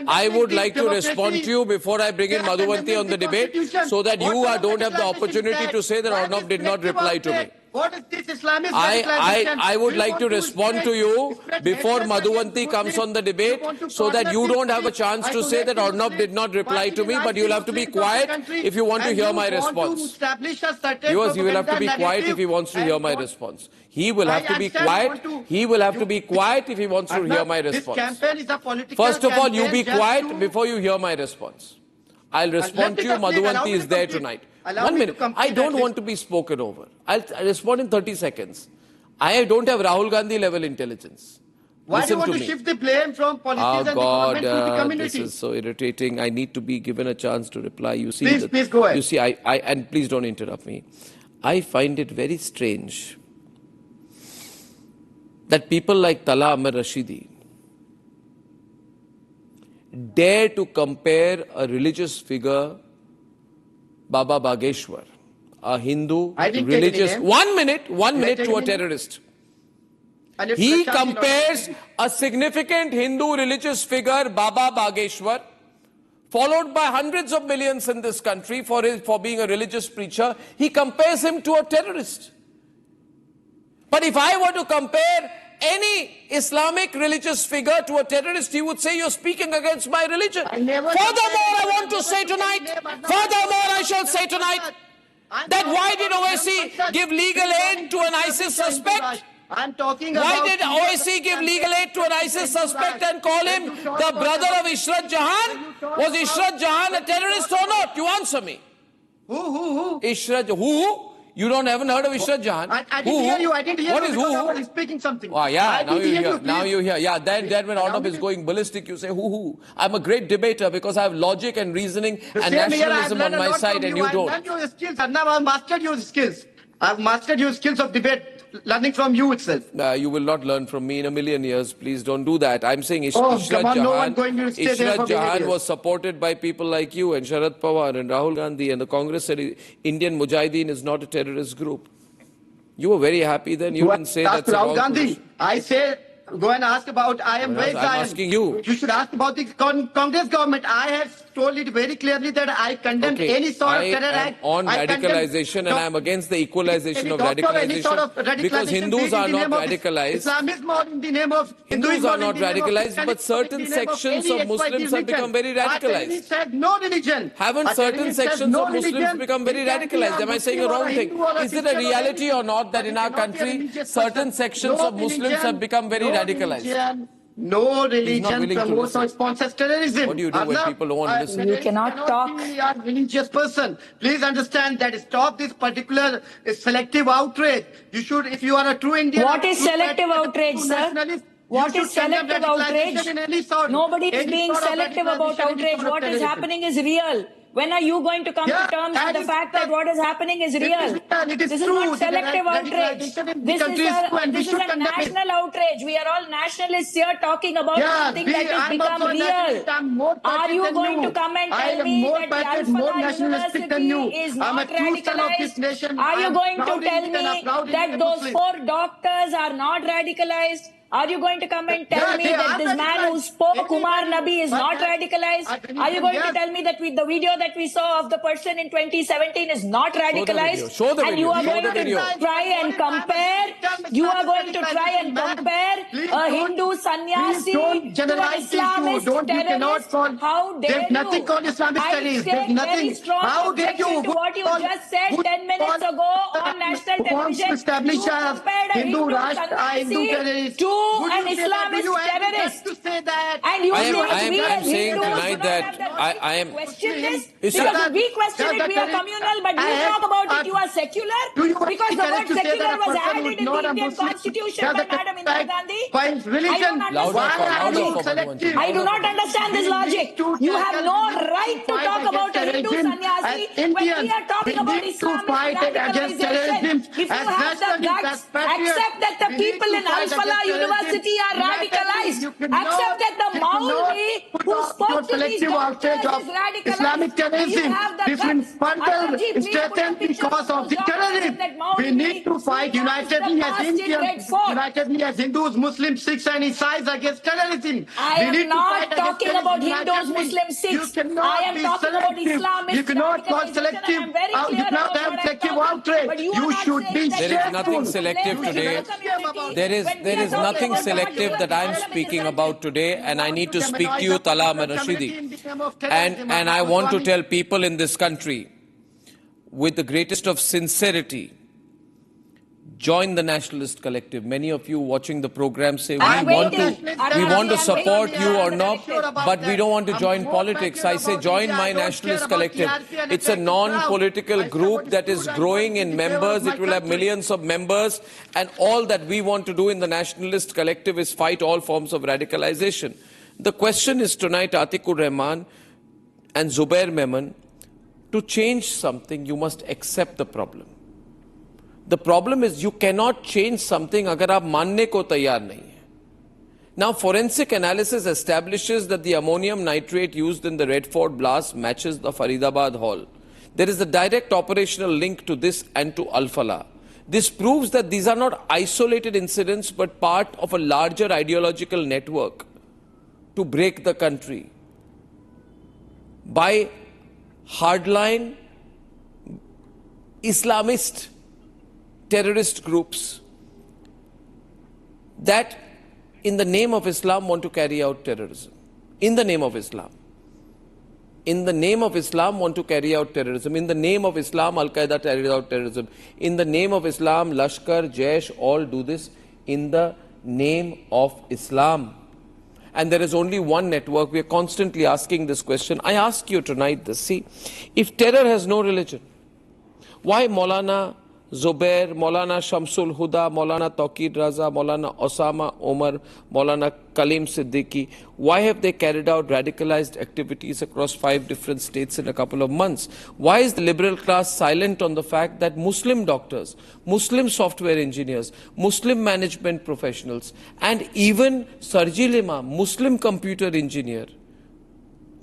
I would like to respond to you before I bring in Madhuvanti on the debate, so that you don't have the opportunity to say that Arnab did not reply to me. What is this Islamist I would like to respond to you before Madhuvanti comes on the debate, so that you don't have a chance to say that Arnab did not reply to me, but you'll have to be quiet if you want to hear my response. Viewers, you will have to be quiet if he wants to hear my response. He will have to be quiet. He will have to be quiet if he wants to hear my response. First of all, you be quiet before you hear my response. I'll respond to you. Madhuvanti is there tonight. 1 minute. I don't want to be spoken over. I'll respond in 30 seconds. I don't have Rahul Gandhi level intelligence. Why do you want to shift the blame from politics and the government to the community? This is so irritating. I need to be given a chance to reply. You see, please go ahead. You see, and please don't interrupt me. I find it very strange that people like Tala Amar Rashidi dare to compare a religious figure, Baba Bageshwar, a Hindu religious... 1 minute to a terrorist. He compares a significant Hindu religious figure, Baba Bageshwar, followed by hundreds of millions in this country for being a religious preacher. He compares him to a terrorist. But if I were to compare any Islamic religious figure to a terrorist, he would say, you're speaking against my religion. Furthermore, I want to say tonight, I shall say tonight, that why did OSC give legal aid to an ISIS suspect? Why did OSC give legal aid to an ISIS suspect and call him the brother of Ishrat Jahan? Was Ishrat Jahan a terrorist or not? You answer me. Who? Who? You haven't heard of Ishrat Jahan? I didn't hear you. I didn't hear what you. What is who? Speaking something. Oh, yeah, now you hear. Yeah, then when Arnab is going ballistic, you say, who? I'm a great debater because I have logic and reasoning and nationalism on my side, and you don't. I've learned your skills. Arnab, I've mastered your skills. I've mastered your skills of debate, learning from you itself. You will not learn from me in a million years. Please don't do that. I'm saying Ishrat Jahan was supported by people like you and Sharad Pawar and Rahul Gandhi, and the Congress said Indian Mujahideen is not a terrorist group. You were very happy then. You didn't say that's Rahul Gandhi. I say, go and ask about I'm asking you. You should ask about the Congress government. I have told it very clearly that I condemn any sort of terror act. On radicalization, and I am against the equalization of radicalization, because Hindus are not radicalized. Islamism in the name of Hindus are not radicalized, but certain sections of Muslims have become very radicalized. Said no religion. Haven't certain sections of Muslims become very radicalized? Am I saying a wrong thing? Is it a reality or not that in our country certain sections of Muslims have become very radicalized? No religion promotes or sponsors terrorism. What do you do when people don't want to listen? You cannot talk. You are a religious person. Please understand that. Stop this particular selective outrage. You should, if you are a true Indian... What is selective outrage, sir? What is selective outrage? Nobody is being selective about outrage. What is happening is real. When are you going to come to terms with the fact that what is happening is real? This is not selective outrage. This is a national outrage. We are all nationalists here talking about something that has become real. Are you going to come and tell me that the Al-Falah University is not radicalized? Are you going to tell me that those 4 doctors are not radicalized? Are you going to come and tell me that this man who spoke, Umar Nabi, is not radicalized? Are you going to tell me that with the video that we saw of the person in 2017 is not radicalized? Show the video. And you are going to try and compare? You are going to try and compare a Hindu sannyasi to an Islamist terrorist? How dare you? There's nothing called Islamist terrorist. There's nothing. How dare you? To what you just said 10 minutes ago on national television. To establish a Hindu terrorist to an Islamist terrorist. And you I am saying tonight that I am... Question this? Because we question it, we are communal, but you talk about it, you are secular? Because the word secular was added in the Indian Constitution by Madam Indira Gandhi. I do not understand this logic. You have no right to talk about a Hindu sannyasi when we are talking about Islamic radicalization. If you have the guts, accept that the people in Al-Falah University are radicalized. Accept that the Maulvi who spoke to these doctors is radicalized. Islamic terrorism, different fundamental strengthened because of the terrorism. We need to fight unitedly as Indians, unitedly as Hindus, Muslims, Sikhs and Isais against terrorism. I am not talking about Hindus, Muslims, Sikhs. I am talking about Islamists. You cannot call selective. You cannot have selective outrage. You should be There is nothing selective today. There is nothing selective that I am speaking about today, and I need to speak to you, Talam and Rashidi. And I want to tell people in this country, with the greatest of sincerity, join the nationalist collective. Many of you watching the program say we want to support you or not, but we don't want to join politics. I say join my nationalist collective. It's a non-political group that is growing in members. It will have millions of members, and all that we want to do in the nationalist collective is fight all forms of radicalization. The question is tonight, Atikur Rahman and Zubair Memon, to change something, you must accept the problem. The problem is you cannot change something agar aap manne ko taiyar nahi hai. Now, forensic analysis establishes that the ammonium nitrate used in the Red Fort blast matches the Faridabad hall. There is a direct operational link to this and to Al-Falah. This proves that these are not isolated incidents but part of a larger ideological network to break the country by hardline Islamist terrorist groups that in the name of Islam want to carry out terrorism. In the name of Islam. In the name of Islam want to carry out terrorism. In the name of Islam, Al-Qaeda carries out terrorism. In the name of Islam, Lashkar, Jaish, all do this in the name of Islam. And there is only one network. We are constantly asking this question. I ask you tonight this. See, if terror has no religion, why Maulana Zubair, Maulana Shamsul Huda, Maulana Tawqir Raza, Maulana Osama Omar, Maulana Kaleem Siddiqui, why have they carried out radicalized activities across 5 different states in a couple of months? Why is the liberal class silent on the fact that Muslim doctors, Muslim software engineers, Muslim management professionals, and even Sarjil Imam, Muslim computer engineer,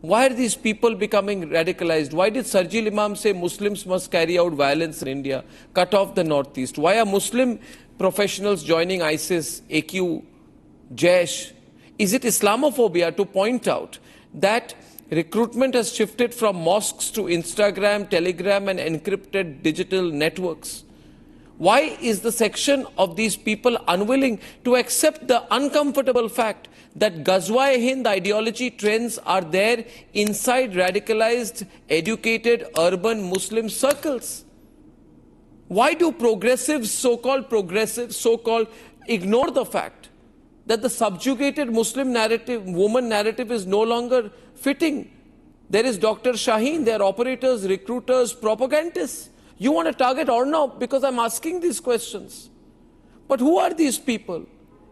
why are these people becoming radicalized? Why did Sarjil Imam say Muslims must carry out violence in India, cut off the Northeast? Why are Muslim professionals joining ISIS, AQ, Jaish? Is it Islamophobia to point out that recruitment has shifted from mosques to Instagram, Telegram and encrypted digital networks? Why is the section of these people unwilling to accept the uncomfortable fact that Ghazwa-e-Hind ideology trends are there inside radicalized, educated, urban Muslim circles? Why do progressives, so-called ignore the fact that the subjugated Muslim narrative, woman narrative is no longer fitting? There is Dr. Shaheen, there are operators, recruiters, propagandists. You want to target Arnab because I'm asking these questions. But who are these people?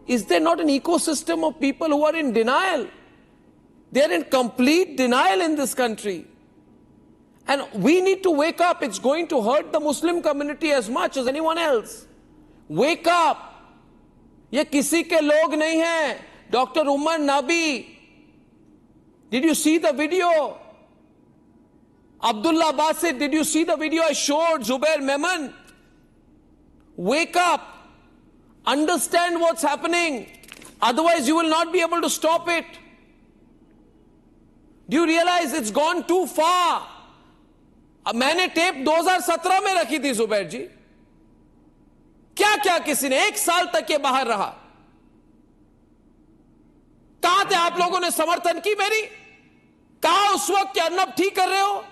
Is there not an ecosystem of people who are in denial? They are in complete denial in this country. And we need to wake up. It's going to hurt the Muslim community as much as anyone else. Wake up. ये किसी के लोग नहीं हैं. Dr. Umar Nabi. Did you see the video? Abdullah Basit, did you see the video I showed? Zubair Memon. Wake up. Understand what's happening. Otherwise, you will not be able to stop it. Do you realize it's gone too far? मैंने tape 2017 में रखी थी जुबैर जी. क्या क्या किसी ने 1 साल तक ये बाहर रहा. कहां थे आप लोगों ने समर्थन की मेरी? कहा उस वक्त कि अर्नब ठीक कर रहे हो,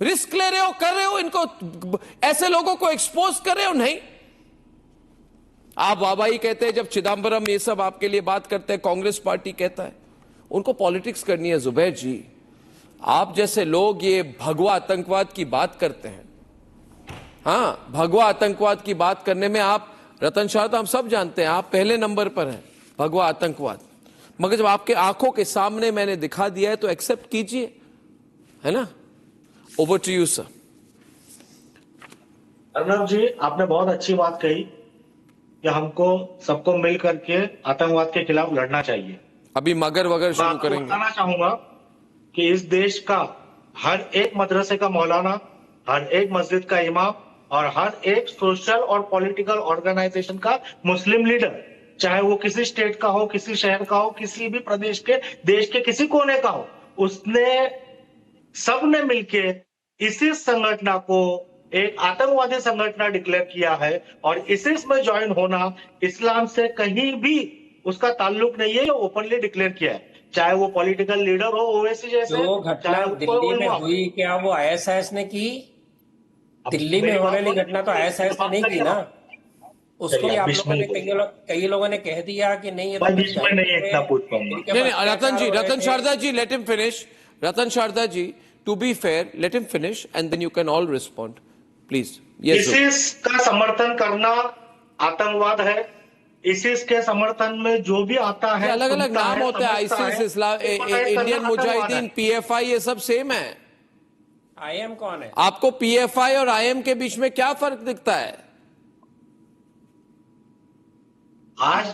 रिस्क ले रहे हो, कर रहे हो, इनको ऐसे लोगों को एक्सपोज कर रहे हो? नहीं. आप वाहवाही कहते हैं जब चिदम्बरम ये सब आपके लिए बात करते हैं, कांग्रेस पार्टी कहता है. उनको पॉलिटिक्स करनी है जुबैर जी. आप जैसे लोग ये भगवा आतंकवाद की बात करते हैं. हाँ, भगवा आतंकवाद की बात करने में आप, रतन शारदा, हम सब जानते हैं आप पहले नंबर पर हैं भगवा आतंकवाद. मगर जब आपके आंखों के सामने मैंने दिखा दिया है तो एक्सेप्ट कीजिए, है ना. Over to you sir. Arnab ji, आपने बहुत अच्छी बात कही कि हमको सबको मिल करके आतंकवाद के खिलाफ लड़ना चाहिए. अभी मगर वगर शुरू करेंगे. बताना चाहूंगा कि इस देश का हर एक मदरसे का मौलाना, हर एक मस्जिद का इमाम और हर एक सोशल और पॉलिटिकल ऑर्गेनाइजेशन का मुस्लिम लीडर, चाहे वो किसी स्टेट का हो, किसी शहर का हो, किसी भी प्रदेश के, देश के किसी कोने का हो, उसने सबने मिलके इसी संगठन को एक आतंकवादी संगठन डिक्लेयर किया है. और इसिस में ज्वाइन होना इस्लाम से कहीं भी उसका ताल्लुक नहीं है. ये ओपनली डिक्लेयर किया है. चाहे वो पॉलिटिकल लीडर हो, ओवैसी जैसे, जो घटना दिल्ली में हुई, क्या वो आईएसआईएस ने की? दिल्ली में होने वाली घटना तो आईएसआईएस ने नहीं की ना. उसको आप लोगों ने, कई लोगों ने कह दिया कि नहीं, ये तो नहीं. Ratan Sharda ji, let him finish. Ratan Sharda ji, to be fair, let him finish and then you can all respond please. ISIS का समर्थन करना आतंकवाद है. इसिस के समर्थन में जो भी आता है, अलग अलग नाम होते हैं. आईसिस, इस्लाम, इंडियन मुजाहिदीन, पीएफआई, ये सब सेम है. आईएम कौन है? आपको पीएफआई और आईएम के बीच में क्या फर्क दिखता है? आज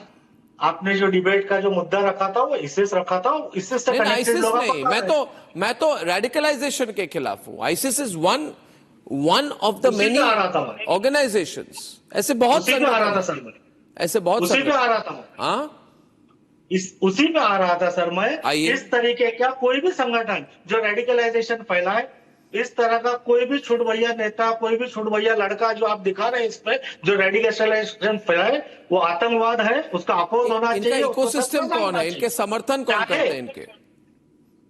आपने जो डिबेट का जो मुद्दा रखा था वो इसिस रखा था. इसिस से आईसिस नहीं. मैं तो रेडिकलाइजेशन के खिलाफ हूं. ISIS is one of the many organisations. ऐसे बहुत ऐसे बहुत उसी पे आ रहा था. हाँ, उसी पे आ रहा था सर मैं. इस तरीके का कोई भी संगठन जो रेडिकलाइजेशन फैलाए, इस तरह का कोई भी छुट भैया नेता, कोई भी छुट भैया लड़का जो आप दिखा रहे हैं इस पे, जो रेडिकलाइजेशन फैलाए, वो आतंकवाद है. उसका अपोज होना चाहिए. इकोसिस्टम कौन है? इनके समर्थन कौन करते हैं?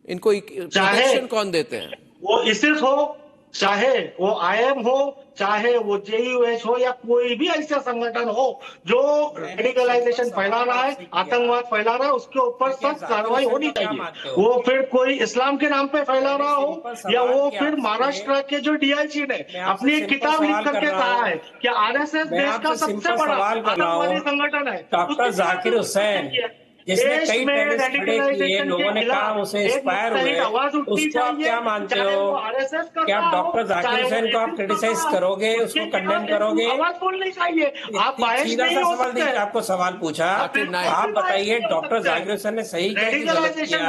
इनको प्रोटेक्शन कौन देते हैं? वो इसिस हो, चाहे वो आईएम हो, चाहे वो जेयूएच हो, या कोई भी ऐसा संगठन हो जो रेडिकलाइजेशन फैला रहा है, आतंकवाद फैला रहा है, उसके ऊपर सख्त कार्रवाई होनी चाहिए. वो फिर कोई इस्लाम के नाम पे फैला रहा हो, या वो फिर महाराष्ट्र के जो डीआईजी ने अपनी एक किताब लिख करके कहा है कि आरएसएस देश का सबसे बड़ा आतंकवादी संगठन है. डॉक्टर जाकिर हुसैन, जिसने कई टेररिस्ट खड़े किए, लोगों ने कहा उसे इंस्पायर हुए, उसको आप क्या मानते हो? क्या आप डॉक्टर जाकिर हुसैन को आप क्रिटिसाइज करोगे, उसको कंडेम करोगे? सीधा सा सवाल नहीं, आपको सवाल पूछा, आप बताइए डॉक्टर जाकिर हुसैन ने सही किया कि गलत किया?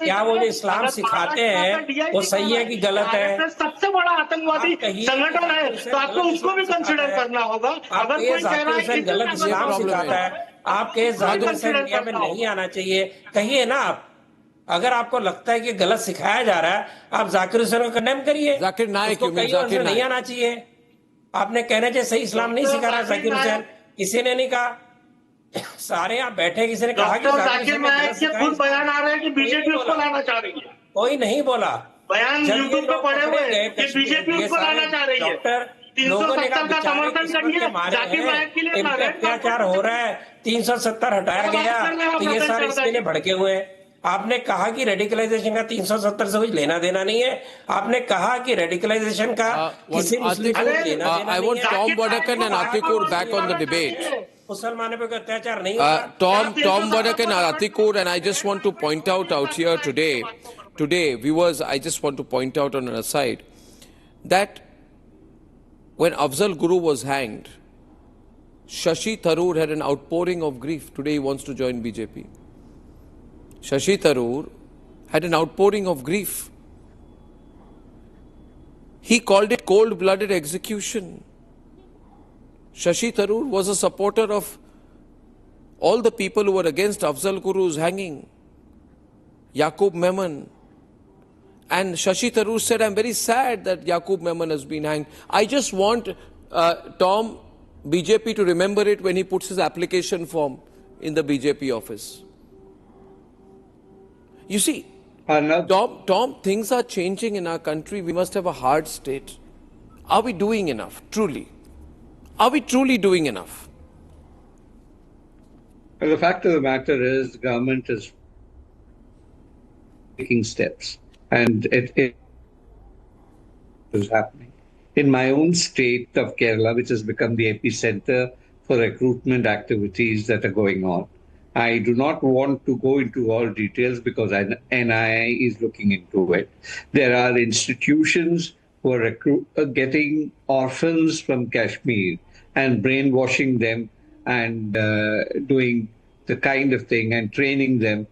क्या वो जो इस्लाम सिखाते हैं वो सही है कि गलत है? सबसे बड़ा आतंकवादी संगठन है, तो आपको उसको भी कंसिडर करना होगा. अगर कोई जाकिर हुसैन गलत इस्लाम सिखाता है, आपके जाकिर हुसैन इंडिया में नहीं आना चाहिए, कहिए ना आप. अगर आपको लगता है कि गलत सिखाया जा रहा है, आप जाकिर हुसैन को कंडेम करिए. जाकिर नाइक नहीं आना चाहिए. आपने कहना चाहिए सही इस्लाम नहीं सिखा रहा जाकिर हुसैन. किसी ने नहीं कहा. सारे आप बैठे, किसी ने कहा कि जाकिर नाइक के खुद बयान आ रहे हैं कि बीजेपी उसको लाना चाह रही है. कोई नहीं बोला. बयान यूट्यूब पे पड़े हुए हैं कि बीजेपी उसको लाना चाह रही है. 370 का समर्थन करिए, जाकिर नाइक के लिए अत्याचार हो रहा है, 370 हटाया गया, तो ये सारे इसके लिए भड़के हुए हैं. आपने कहा कि रेडिकलाइजेशन का 370 से कुछ लेना देना नहीं है. आपने कहा कि रेडिकलाइजेशन का किसी मुस्लिम को लेना देना नहीं है. I want Tom Wadakan and Atikur back on the debate. मुसलमानों पे अत्याचार नहीं होगा. Tom Wadakan and Atikur, and I just want to point out here today today, viewers, I just want to point out on an aside that when Afzal Guru was hanged, Shashi Tharoor had an outpouring of grief. Today he wants to join BJP. Shashi Tharoor had an outpouring of grief. He called it cold-blooded execution. Shashi Tharoor was a supporter of all the people who were against Afzal Guru's hanging. Yaqub Memon. And Shashi Tharoor said, I'm very sad that Yaqub Memon has been hanged. I just want Tom, BJP to remember it when he puts his application form in the BJP office. You see, Tom, things are changing in our country. We must have a hard state. Are we doing enough, truly? Are we truly doing enough? Well, the fact of the matter is the government is taking steps, and it is happening. In my own state of Kerala, which has become the epicenter for recruitment activities that are going on, I do not want to go into all details because NIA is looking into it. There are institutions who are getting orphans from Kashmir and brainwashing them and doing the kind of thing and training them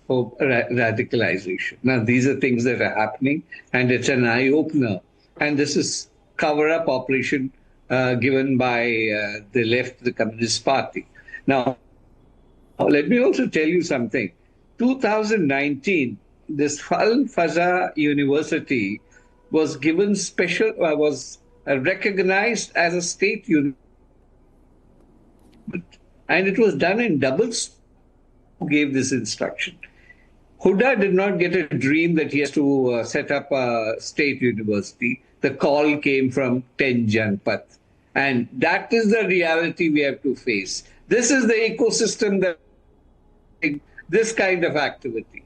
for radicalization. Now, these are things that are happening, and it's an eye-opener. And this is cover-up operation given by the left, the Communist Party. Now, let me also tell you something. 2019, this Al Faza University was given was recognized as a state university. And it was done in doubles. Who gave this instruction? Huda did not get a dream that he has to set up a state university. The call came from 10 Janpath. And that is the reality we have to face. This is the ecosystem that this kind of activity.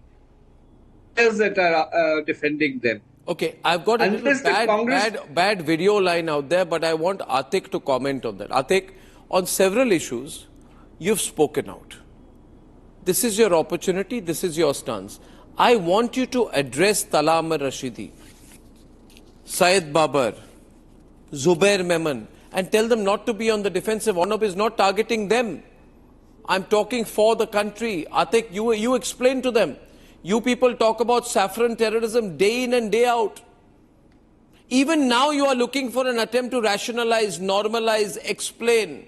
That are defending them. Okay, I've got a little bad video line out there, but I want Atik to comment on that. Atik, on several issues, you've spoken out. This is your opportunity, this is your stance. I want you to address Talam Rashidi, Syed Babar, Zubair Memon, and tell them not to be on the defensive. Arnab is not targeting them. I'm talking for the country. Atik, you explain to them. You people talk about saffron terrorism day in and day out. Even now you are looking for an attempt to rationalize, normalize, explain.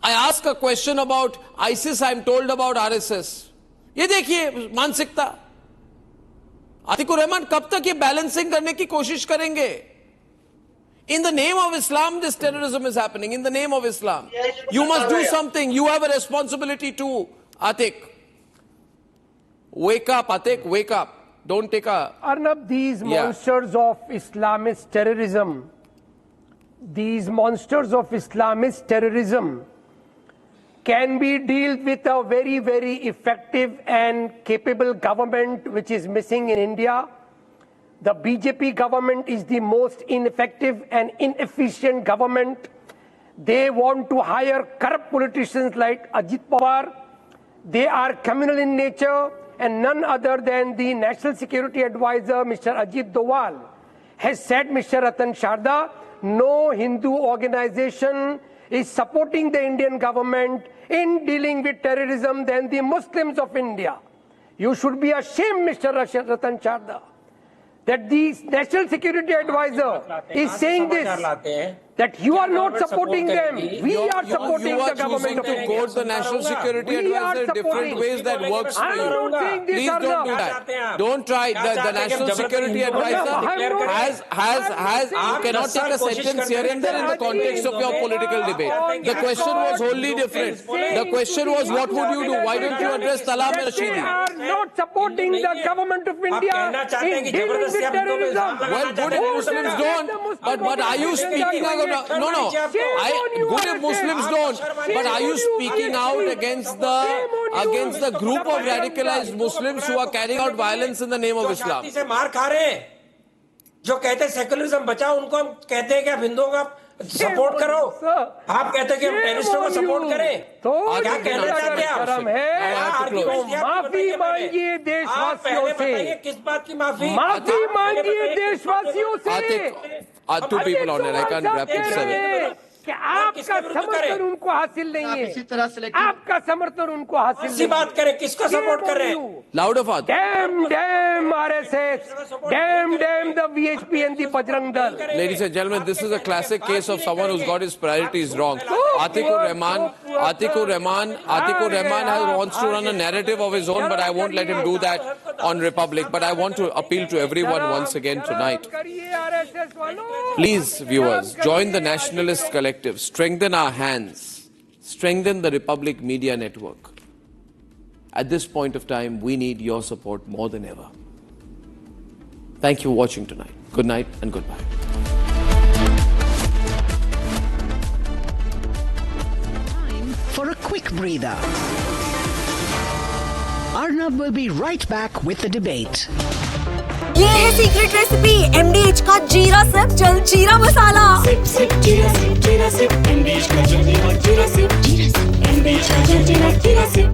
I ask a question about ISIS, I'm told about RSS. ये देखिए मानसिकता. आतिकुर रहमान कब तक ये balancing करने की कोशिश करेंगे? In the name of Islam, this terrorism is happening. In the name of Islam. You must do something. You have a responsibility too, Atik. Wake up, Atik, wake up. Don't take a... Arnab, these monsters of Islamist terrorism, can be dealt with a very, very effective and capable government which is missing in India. The BJP government is the most ineffective and inefficient government. They want to hire corrupt politicians like Ajit Pawar. They are communal in nature, and none other than the National Security Advisor, Mr. Ajit Doval, has said, Mr. Ratan Sharda, no Hindu organization is supporting the Indian government in dealing with terrorism than the Muslims of India. You should be ashamed, Mr. Ratan Sharda, that the National Security Advisor is saying this, that you are not supporting them. We are supporting the government of India. You are choosing to quote the National Security Advisor in different ways that works for you. Please don't do that. Don't try. The National Security Advisor you cannot take a sentence here and there in the context of your political debate. The question was wholly different. The question was, what would you do? Why don't you address Talam Rashidi? They are not supporting the government of India in dealing with terrorism. Well, good if Muslims don't. But are you speaking out? No. Good if Muslims don't. But are you speaking out against the group of radicalized Muslims who are carrying out violence in the name of Islam? जो कहते हैं secularism बचाओ, उनको हम कहते हैं कि आप हिंदुओं का सपोर्ट करो। आप कहते हैं कि हम टेररिस्टों को सपोर्ट करें, तो क्या कहना चाहते हैं आप? माफी मांगिए देशवासियों से, किस बात की माफी? माफी मांगिए देशवासियों से। Two people on it. I can't grab it. Seven. कि आपका समर्थन उनको हासिल नहीं है, इसी तरह से आपका समर्थन उनको हासिल किसी बात करें, किसको सपोर्ट कर रहे हैं? Louder, Father. Damn RSS, damn the VHP and the Bajrang Dal. Ladies and gentlemen, this is a classic case of someone who's got his priorities wrong. Atikur Rahman wants to run a narrative of his own, but I won't let him do that on Republic. But I want to appeal to everyone once again tonight. Please, viewers, join the nationalist collective. Strengthen our hands. Strengthen the Republic Media Network. At this point of time, we need your support more than ever. Thank you for watching tonight. Good night and goodbye. Time for a quick breather. Arnab will be right back with the debate. ये है secret recipe MDH का जीरा SIP जल जीरा मसाला। SIP SIP जीरा SIP MDH का जल जीरा सिप MDH का जल जीरा सिप।